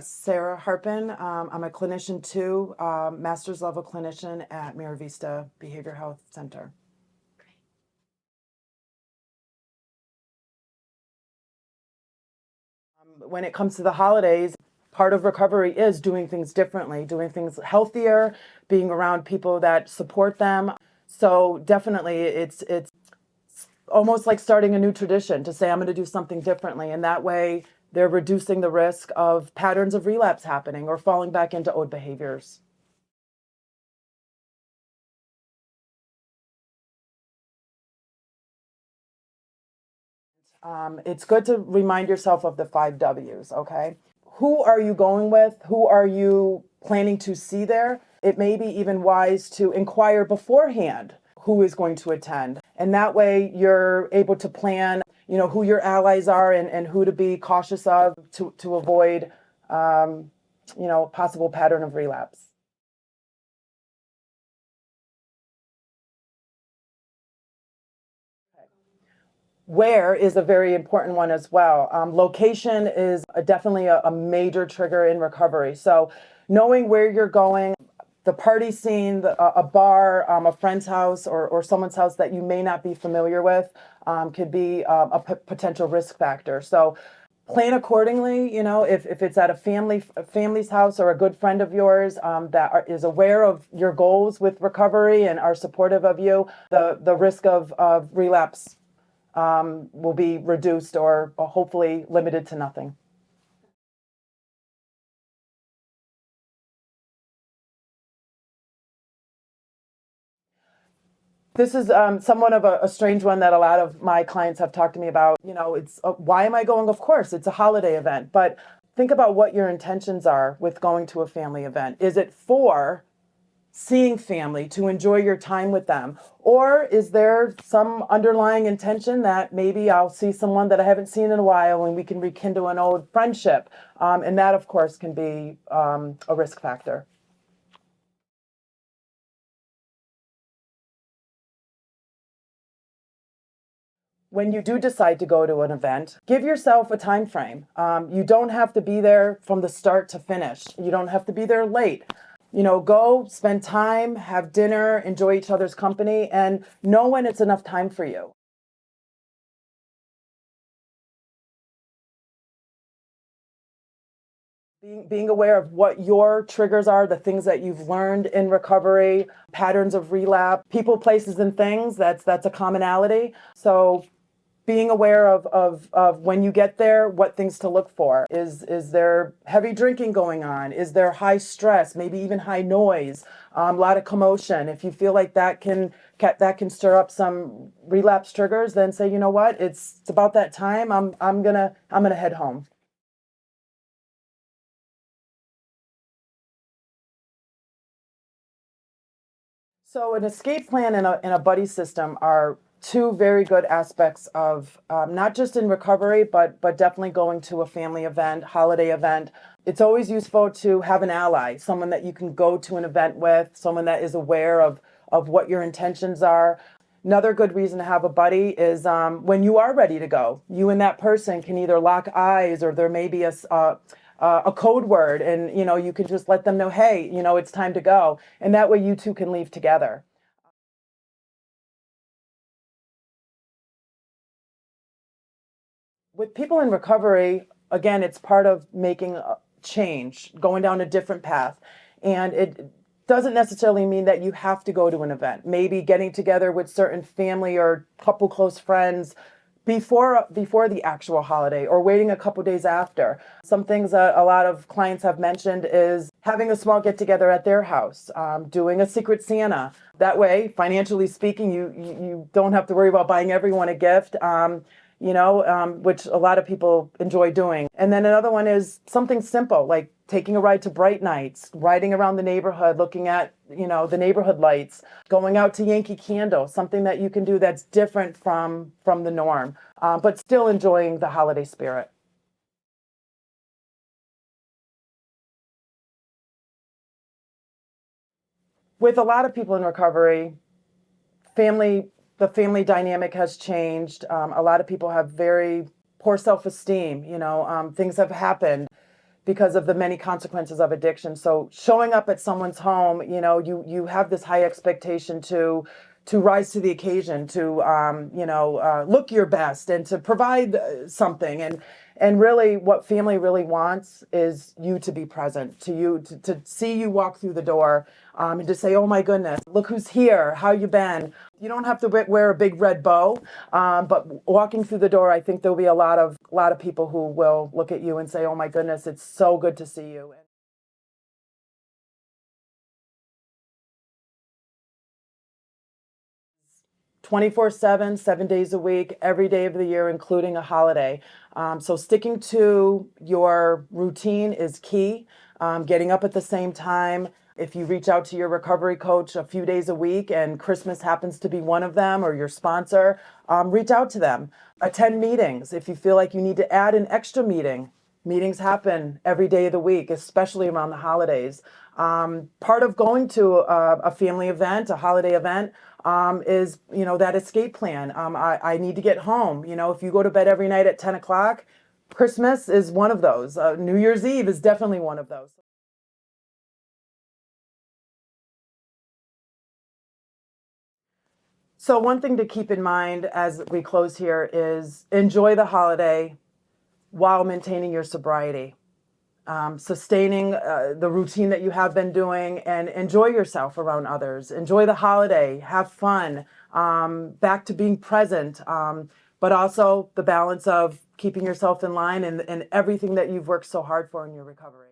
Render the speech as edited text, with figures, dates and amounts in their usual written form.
Sarah Harpin. I'm a clinician too, master's level clinician at MiraVista Behavioral Health Center. When it comes to the holidays, part of recovery is doing things differently, doing things healthier, being around people that support them. So definitely it's almost like starting a new tradition to say I'm going to do something differently, and that way they're reducing the risk of patterns of relapse happening or falling back into old behaviors. It's good to remind yourself of the 5 W's, okay? Who are you going with? Who are you planning to see there? It may be even wise to inquire beforehand who is going to attend. And that way you're able to plan, who your allies are and who to be cautious of to avoid, possible pattern of relapse. Where is a very important one as well. Location is definitely a major trigger in recovery. So knowing where you're going, the party scene, a bar, a friend's house, or someone's house that you may not be familiar with could be potential risk factor. So plan accordingly. If it's at a family's house or a good friend of yours is aware of your goals with recovery and are supportive of you, the risk of relapse will be reduced or hopefully limited to nothing. This is somewhat of a strange one that a lot of my clients have talked to me about. It's why am I going? Of course, it's a holiday event, but think about what your intentions are with going to a family event. Is it for seeing family, to enjoy your time with them? Or is there some underlying intention that maybe I'll see someone that I haven't seen in a while and we can rekindle an old friendship? And that, of course, can be a risk factor. When you do decide to go to an event, give yourself a time frame. You don't have to be there from the start to finish. You don't have to be there late. Go spend time, have dinner, enjoy each other's company, and know when it's enough time for you. Being aware of what your triggers are, the things that you've learned in recovery, patterns of relapse, people, places, and things, that's a commonality. So being aware of when you get there, what things to look for. Is there heavy drinking going on? Is there high stress, maybe even high noise, a lot of commotion? If you feel like that can stir up some relapse triggers, then say, you know what, it's about that time. I'm gonna head home. So an escape plan and a buddy system are two very good aspects of not just in recovery, but definitely going to a family event, holiday event. It's always useful to have an ally, someone that you can go to an event with, someone that is aware of what your intentions are. Another good reason to have a buddy is when you are ready to go, you and that person can either lock eyes or there may be a code word, and you can just let them know, hey, it's time to go, and that way you two can leave together. With people in recovery, again, it's part of making a change, going down a different path. And it doesn't necessarily mean that you have to go to an event. Maybe getting together with certain family or couple close friends before the actual holiday, or waiting a couple days after. Some things that a lot of clients have mentioned is having a small get together at their house, doing a secret Santa. That way, financially speaking, you don't have to worry about buying everyone a gift. Which a lot of people enjoy doing. And then another one is something simple, like taking a ride to Bright Nights, riding around the neighborhood, looking at, the neighborhood lights, going out to Yankee Candle, something that you can do that's different from the norm, but still enjoying the holiday spirit. With a lot of people in recovery, family the family dynamic has changed. A lot of people have very poor self-esteem. Things have happened. because of the many consequences of addiction. So showing up at someone's home, you have this high expectation to rise to the occasion, to look your best, and to provide something. And really, what family really wants is you to be present, to see you walk through the door, and to say, "Oh my goodness, look who's here! How you been?" You don't have to wear a big red bow, but walking through the door, I think there'll be a lot of people who will look at you and say, "Oh my goodness, it's so good to see you." 24/7, 7 days a week, every day of the year, including a holiday. So sticking to your routine is key. Getting up at the same time. If you reach out to your recovery coach a few days a week and Christmas happens to be one of them, or your sponsor, reach out to them. Attend meetings. If you feel like you need to add an extra meeting, meetings happen every day of the week, especially around the holidays. Part of going to a family event, a holiday event, is that escape plan. I need to get home. If you go to bed every night at 10 o'clock, Christmas is one of those. New Year's Eve is definitely one of those. So one thing to keep in mind as we close here is enjoy the holiday while maintaining your sobriety. Sustaining the routine that you have been doing, and enjoy yourself around others. Enjoy the holiday, have fun, back to being present, but also the balance of keeping yourself in line and everything that you've worked so hard for in your recovery.